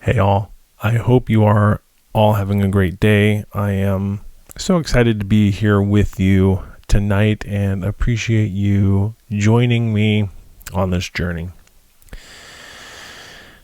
Hey all, I hope you are all having a great day. I am so excited to be here with you tonight and appreciate you joining me on this journey.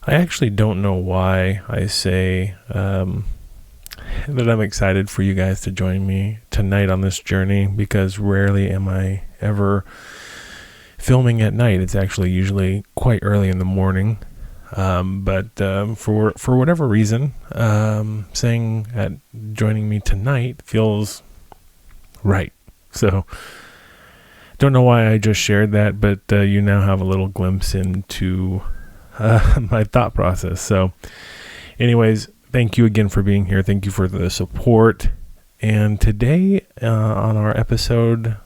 I actually don't know why I say that I'm excited for you guys to join me tonight on this journey, because rarely am I ever filming at night. It's actually usually quite early in the morning. But for whatever reason, saying at joining me tonight feels right. So don't know why I just shared that, but you now have a little glimpse into my thought process. So anyways, thank you again for being here. Thank you for the support. And today on our episode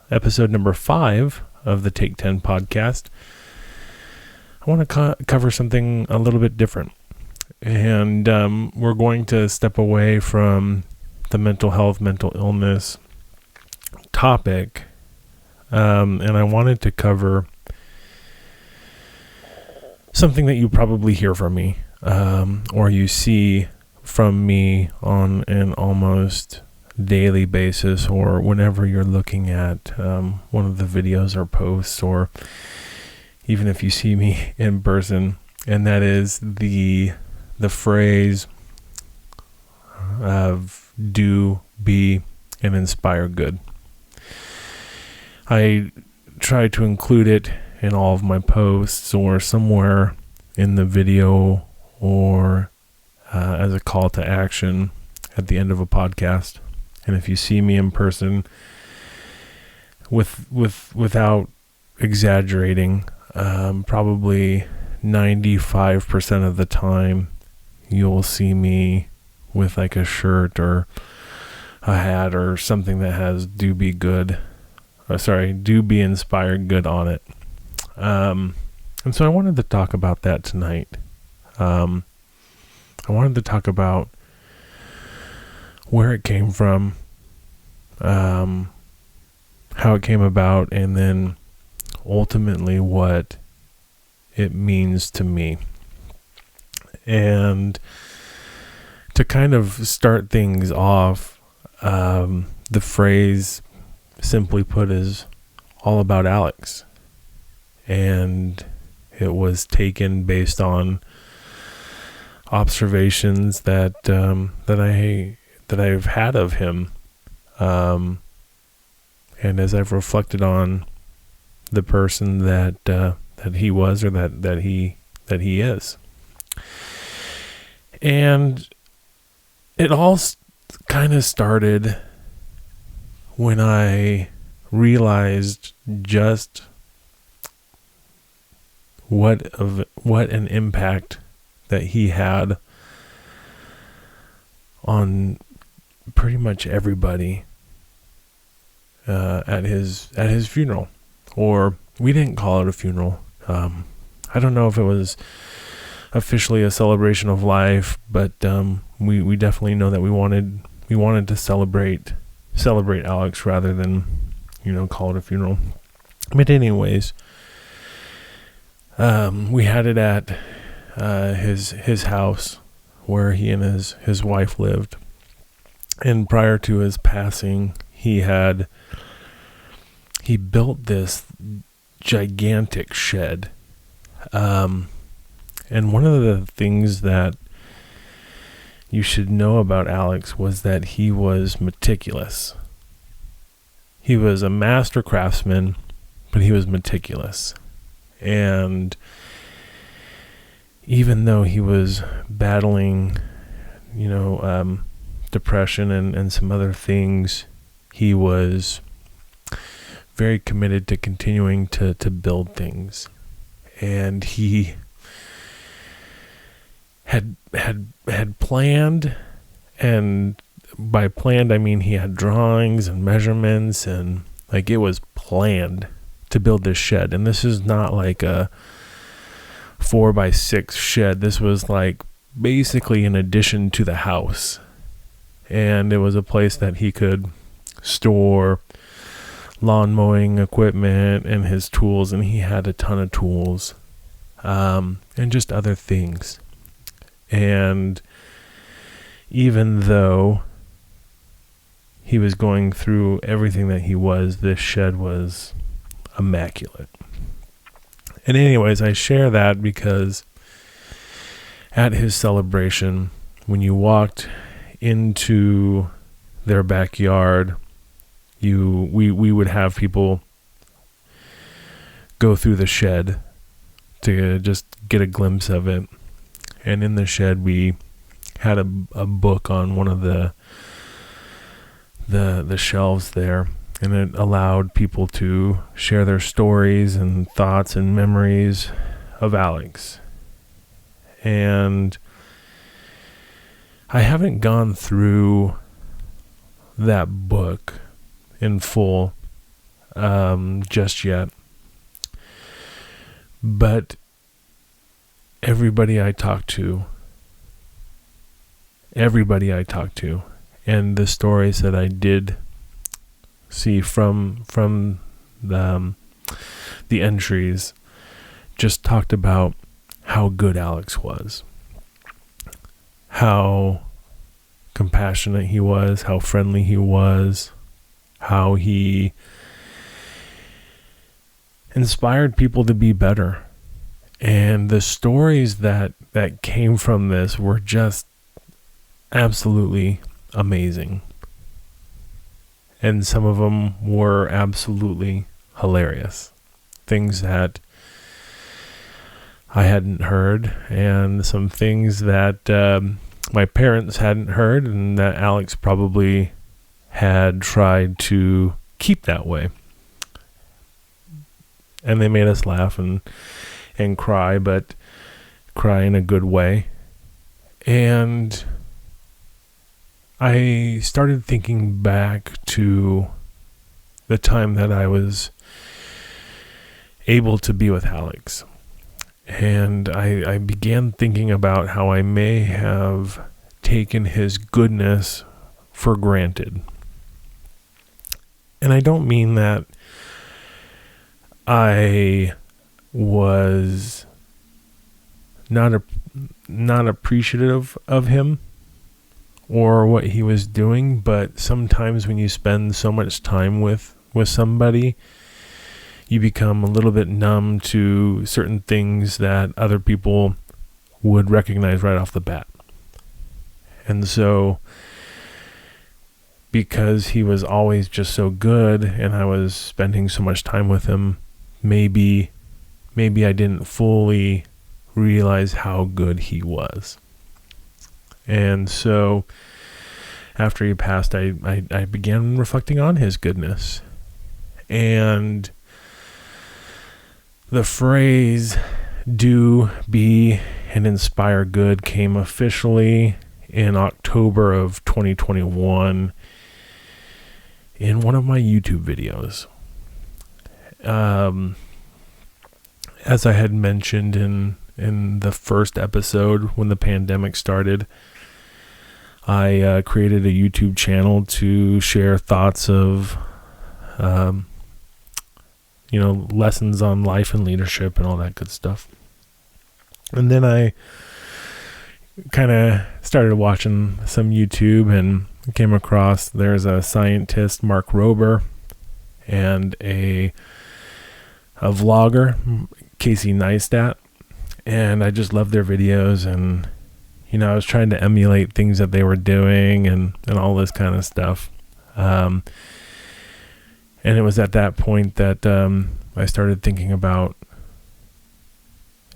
number 5 of the Take10 podcast, I want to cover something a little bit different. And we're going to step away from the mental health, mental illness topic. And I wanted to cover something that you probably hear from me, or you see from me on an almost daily basis, or whenever you're looking at one of the videos or posts, or even if you see me in person, and that is the phrase of do, be, and inspire good. I try to include it in all of my posts or somewhere in the video, or as a call to action at the end of a podcast. And if you see me in person, without exaggerating, probably 95% of the time you'll see me with like a shirt or a hat or something that has do be inspired good on it. And so I wanted to talk about that tonight. I wanted to talk about where it came from, how it came about, and then ultimately what it means to me. And to kind of start things off, the phrase, simply put, is all about Alex. And it was taken based on observations that I've had of him, and as I've reflected on the person that he was, or that he is. And it all kind of started when I realized just what an impact that he had on pretty much everybody at his funeral. Or we didn't call it a funeral. I don't know if it was officially a celebration of life, but we definitely know that we wanted to celebrate Alex rather than, call it a funeral. But anyways, we had it at his house where he and his wife lived. And prior to his passing, he built this gigantic shed. And one of the things that you should know about Alex was that he was meticulous. He was a master craftsman, but he was meticulous. And even though he was battling, depression and some other things, he was very committed to continuing to build things. And he had planned, and by planned I mean he had drawings and measurements, and like it was planned to build this shed. And this is not like a 4x6 shed. This was like basically an addition to the house, and it was a place that he could store lawn mowing equipment and his tools, and he had a ton of tools, and just other things. And even though he was going through everything that he was, this shed was immaculate. And anyways, I share that because at his celebration, when you walked into their backyard, we would have people go through the shed to just get a glimpse of it. And in the shed, we had a book on one of the shelves there, and it allowed people to share their stories and thoughts and memories of Alex. And I haven't gone through that book in full just yet, but everybody I talked to, and the stories that I did see from the entries just talked about how good Alex was, how compassionate he was, how friendly he was, how he inspired people to be better. And the stories that came from this were just absolutely amazing. And some of them were absolutely hilarious. Things that I hadn't heard, and some things that my parents hadn't heard, and that Alex probably had tried to keep that way. And they made us laugh and cry, but cry in a good way. And I started thinking back to the time that I was able to be with Alex. And I began thinking about how I may have taken his goodness for granted. And I don't mean that I was not appreciative of him or what he was doing, but sometimes when you spend so much time with somebody, you become a little bit numb to certain things that other people would recognize right off the bat. And so, because he was always just so good and I was spending so much time with him, maybe I didn't fully realize how good he was. And so after he passed, I began reflecting on his goodness. And the phrase "do, be, and inspire good" came officially in October of 2021 in one of my YouTube videos. As I had mentioned in the first episode when the pandemic started, I created a YouTube channel to share thoughts of lessons on life and leadership and all that good stuff. And then I kind of started watching some YouTube and came across, there's a scientist, Mark Rober, and a vlogger, Casey Neistat, and I just loved their videos. And I was trying to emulate things that they were doing and all this kind of stuff. And it was at that point that I started thinking about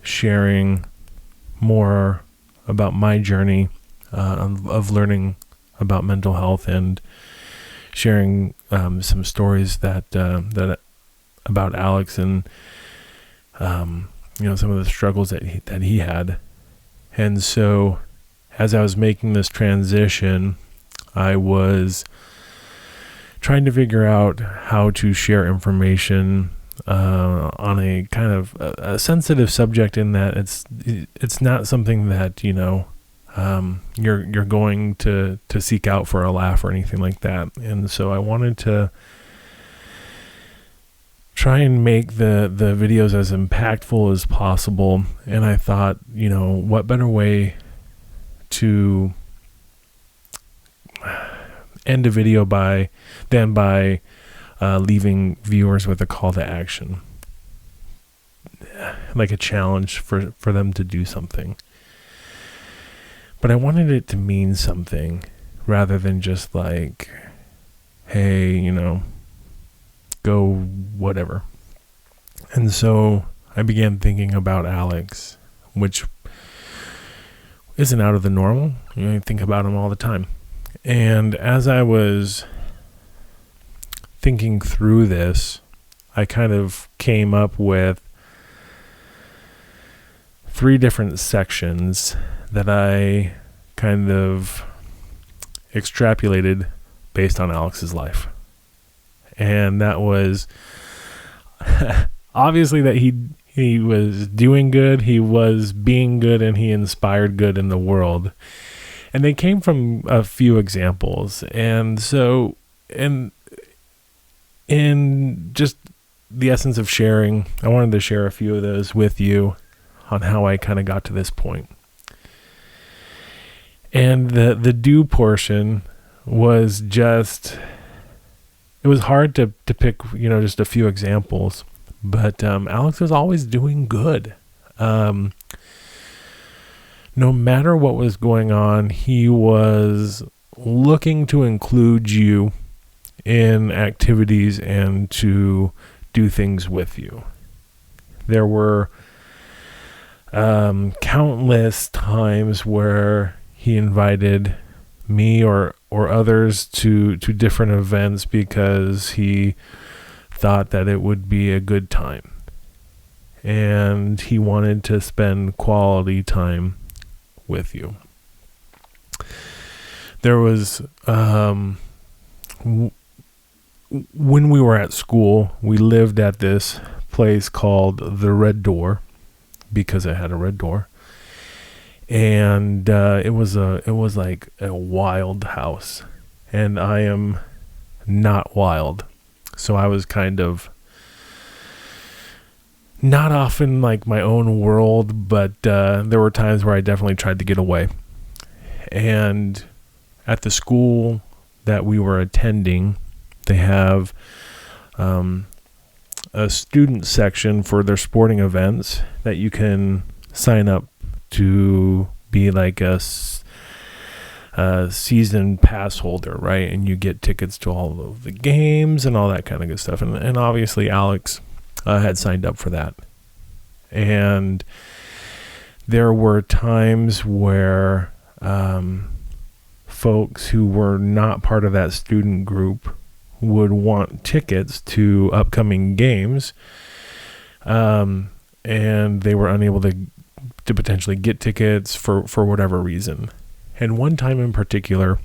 sharing more about my journey of learning about mental health, and sharing some stories that about Alex, and some of the struggles that he had. And so as I was making this transition, I was trying to figure out how to share information on a kind of a sensitive subject, in that it's not something that you're going to seek out for a laugh or anything like that. And so I wanted to try and make the videos as impactful as possible. And I thought, what better way to end a video by leaving viewers with a call to action, like a challenge for them to do something. But I wanted it to mean something rather than just like, hey, go whatever. And so I began thinking about Alex, which isn't out of the normal. I think about him all the time. And as I was thinking through this, I kind of came up with 3 different sections that I kind of extrapolated based on Alex's life. And that was obviously that he was doing good, he was being good, and he inspired good in the world. And they came from a few examples. And so, in just the essence of sharing, I wanted to share a few of those with you on how I kind of got to this point. And the do portion was just, it was hard to pick, just a few examples. But Alex was always doing good. No matter what was going on, he was looking to include you in activities and to do things with you. There were countless times where he invited me or others to different events because he thought that it would be a good time. And he wanted to spend quality time with you. There was, when we were at school, we lived at this place called the Red Door because it had a red door. And it was like a wild house. And I am not wild. So I was kind of not off in like my own world, but there were times where I definitely tried to get away. And at the school that we were attending, they have a student section for their sporting events that you can sign up to be like a season pass holder, right? And you get tickets to all of the games and all that kind of good stuff. And obviously Alex had signed up for that. And there were times where folks who were not part of that student group would want tickets to upcoming games, and they were unable to potentially get tickets for whatever reason. And one time in particular,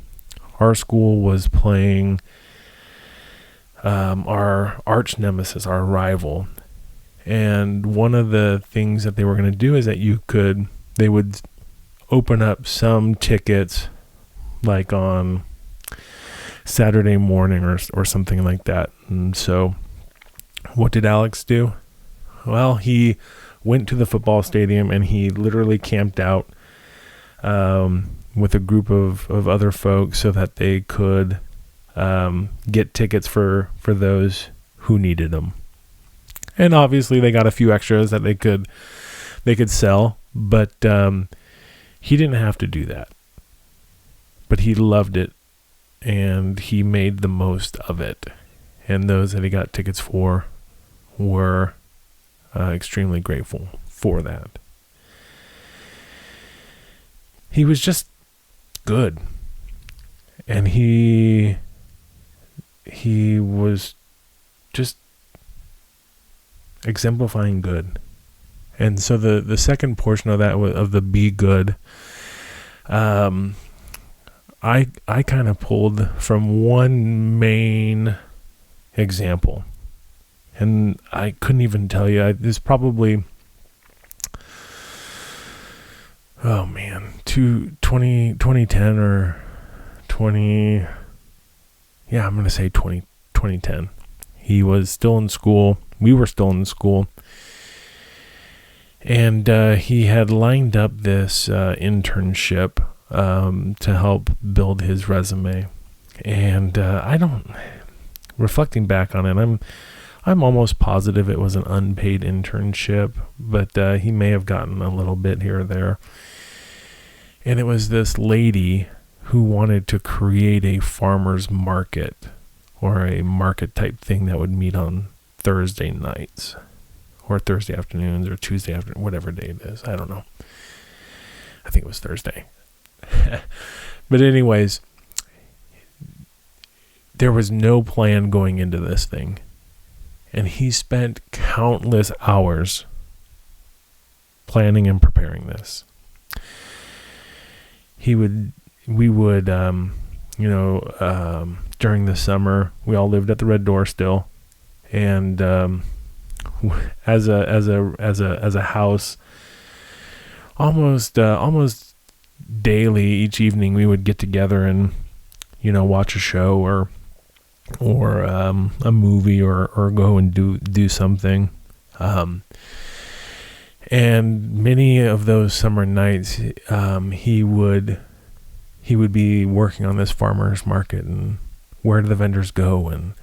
our school was playing our arch nemesis, our rival. And one of the things that they were going to do is that they would open up some tickets like on Saturday morning or something like that. And so what did Alex do? Well, he went to the football stadium and he literally camped out with a group of other folks so that they could get tickets for those who needed them. And obviously they got a few extras that they could sell, but he didn't have to do that. But he loved it and he made the most of it. And those that he got tickets for were extremely grateful for that. He was just good. And he was just exemplifying good. And so the second portion of that, of the be good, I kind of pulled from one main example. And I couldn't even tell you. There's probably, 2010 or 20, yeah, I'm going to say 2010. He was still in school. We were still in school. And he had lined up this internship to help build his resume. And reflecting back on it, I'm almost positive it was an unpaid internship, but he may have gotten a little bit here or there. And it was this lady who wanted to create a farmer's market, or a market type thing that would meet on Thursday nights or Thursday afternoons or Tuesday afternoon, whatever day it is. I don't know. I think it was Thursday. But anyways, there was no plan going into this thing. And he spent countless hours planning and preparing this. We would, during the summer, we all lived at the Red Door still, and as a house, almost daily, each evening, we would get together and watch a show or a movie or go and do something. And many of those summer nights, he would be working on this farmer's market, and where do the vendors go, and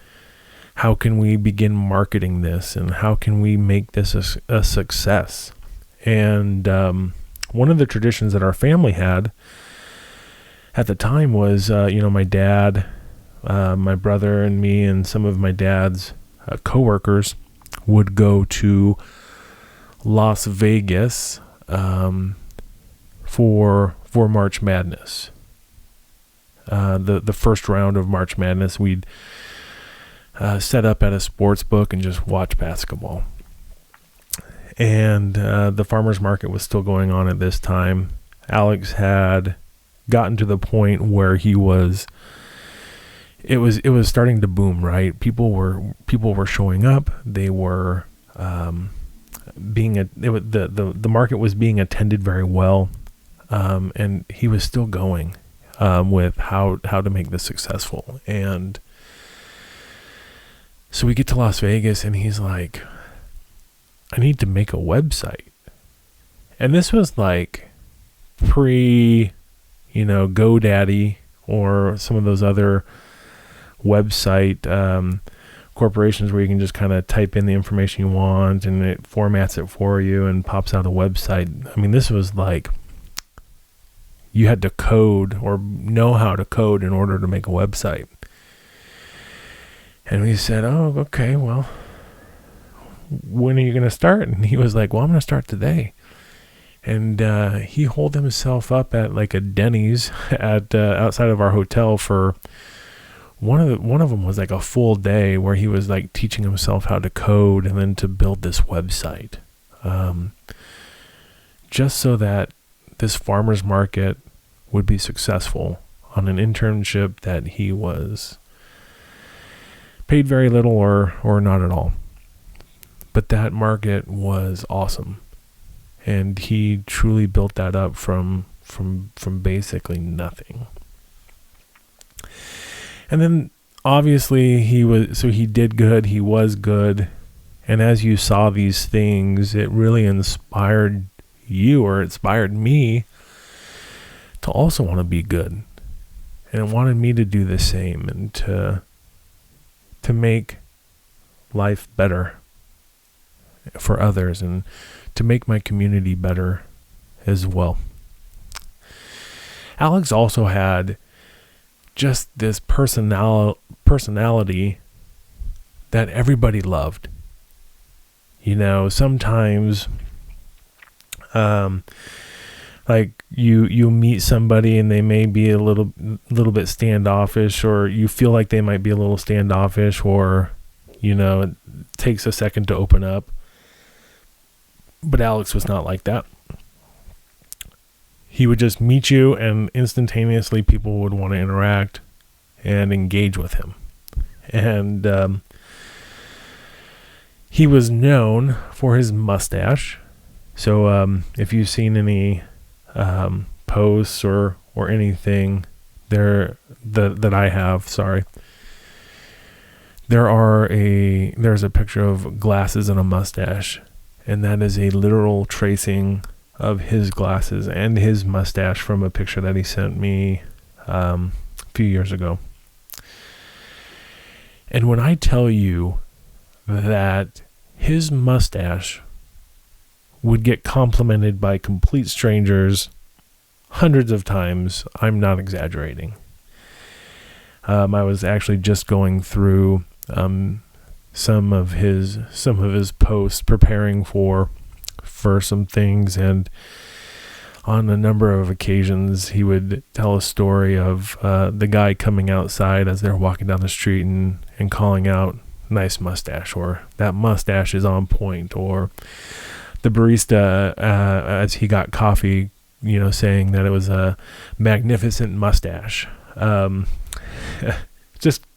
how can we begin marketing this, and how can we make this a success. And one of the traditions that our family had at the time was, my dad, my brother and me and some of my dad's coworkers would go to Las Vegas for March Madness. The first round of March Madness, we'd set up at a sports book and just watch basketball. And the farmer's market was still going on at this time. Alex had gotten to the point where it was starting to boom, right? People were showing up. They were the market was being attended very well, and he was still going with how to make this successful. And so we get to Las Vegas, and he's like, I need to make a website. And this was like pre, GoDaddy or some of those other website corporations where you can just kind of type in the information you want and it formats it for you and pops out a website. I mean, this was like you had to code or know how to code in order to make a website. And we said, oh, okay, well, when are you going to start? And he was like, well, I'm going to start today. And he holed himself up at like a Denny's at outside of our hotel for one of them was like a full day where he was like teaching himself how to code and then to build this website, just so that this farmer's market would be successful on an internship that he was paid very little or not at all. But that market was awesome. And he truly built that up from basically nothing. And then obviously he did good, he was good. And as you saw these things, it really inspired you, or inspired me, to also want to be good. And it wanted me to do the same and to make life better for others and to make my community better as well. Alex also had just this personality that everybody loved. Sometimes like you meet somebody and they may be a little bit standoffish, or you feel like they might be a little standoffish, or it takes a second to open up. But Alex was not like that. He would just meet you and instantaneously people would want to interact and engage with him. And he was known for his mustache. So if you've seen any posts or anything there that I have, there's a picture of glasses and a mustache. And that is a literal tracing of his glasses and his mustache from a picture that he sent me a few years ago. And when I tell you that his mustache would get complimented by complete strangers hundreds of times, I'm not exaggerating. I was actually just going through some of his posts, preparing for some things, and on a number of occasions he would tell a story of the guy coming outside as they're walking down the street and calling out, "Nice mustache," or "That mustache is on point," or the barista as he got coffee, saying that it was a magnificent mustache.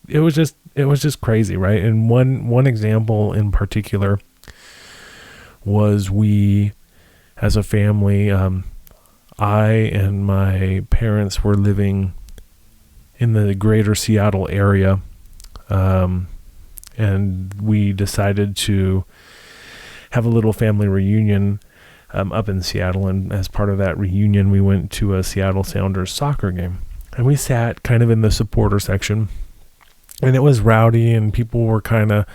It was just crazy, right? And one example in particular was, we, as a family, I and my parents were living in the greater Seattle area, and we decided to have a little family reunion up in Seattle. And as part of that reunion, we went to a Seattle Sounders soccer game, and we sat kind of in the supporter section, and it was rowdy and people were kind of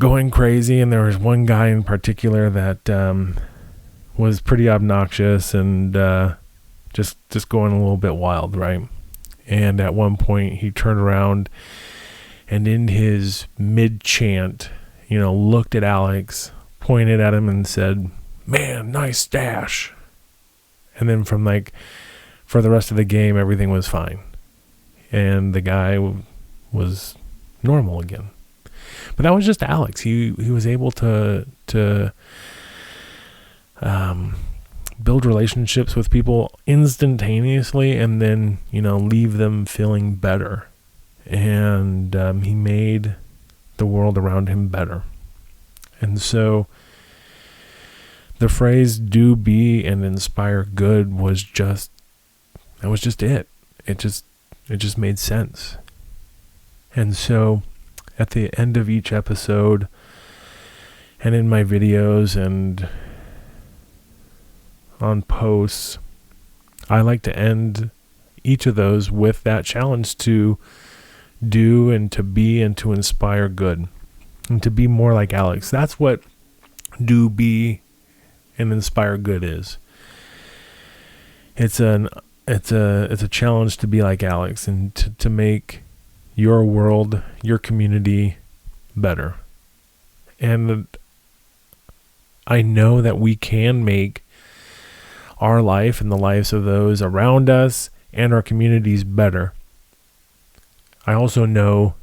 going crazy. And there was one guy in particular that was pretty obnoxious and just going a little bit wild, right? And at one point he turned around and in his mid-chant, looked at Alex, pointed at him and said, "Man, nice stash." And then for the rest of the game, everything was fine. And the guy was normal again. But that was just Alex. He was able to build relationships with people instantaneously, and then leave them feeling better. And he made the world around him better. And so the phrase "do, be, and inspire good" was just it. It just made sense. And so at the end of each episode, and in my videos and on posts, I like to end each of those with that challenge to do and to be and to inspire good, and to be more like Alex. That's what do, be, and inspire good is. It's a challenge to be like Alex and to make your world, your community better. And I know that we can make our life and the lives of those around us and our communities better. I also know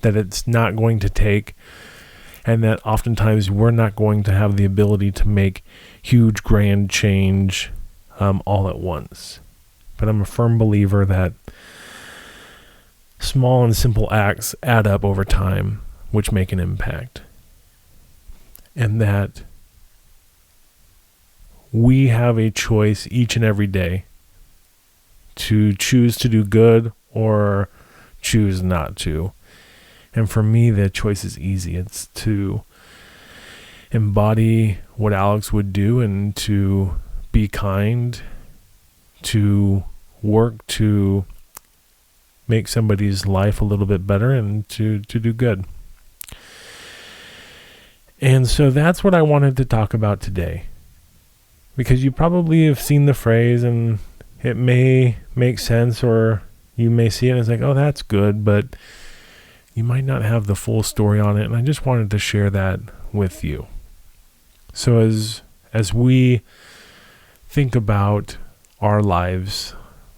that it's not going to take, and that oftentimes we're not going to have the ability to make huge, grand change all at once. But I'm a firm believer that small and simple acts add up over time, which make an impact. And that we have a choice each and every day to choose to do good or choose not to. And for me, the choice is easy. It's to embody what Alex would do and to be kind, to work to make somebody's life a little bit better, and to do good. And so that's what I wanted to talk about today, because you probably have seen the phrase and it may make sense, or you may see it and it's like, oh, that's good, but you might not have the full story on it. And I just wanted to share that with you. So as we think about our lives,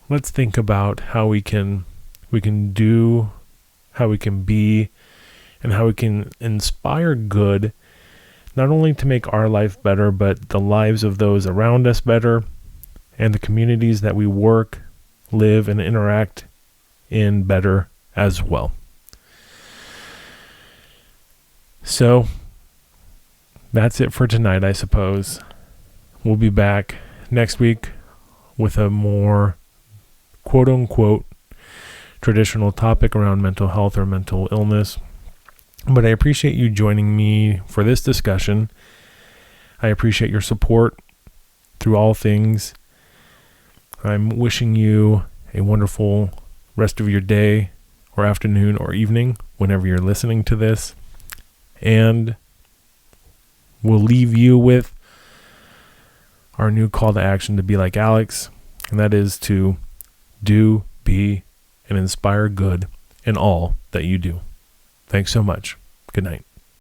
let's think about how we can do, how we can be, and how we can inspire good, not only to make our life better, but the lives of those around us better, and the communities that we work, live, and interact in better as well. So that's it for tonight, I suppose. We'll be back next week with a more quote-unquote traditional topic around mental health or mental illness. But I appreciate you joining me for this discussion. I appreciate your support. through all things. I'm wishing you a wonderful rest of your day or afternoon or evening whenever you're listening to this. And we'll leave you with our new call to action to be like Alex, and that is to do, be, and inspire good in all that you do. Thanks so much. Good night.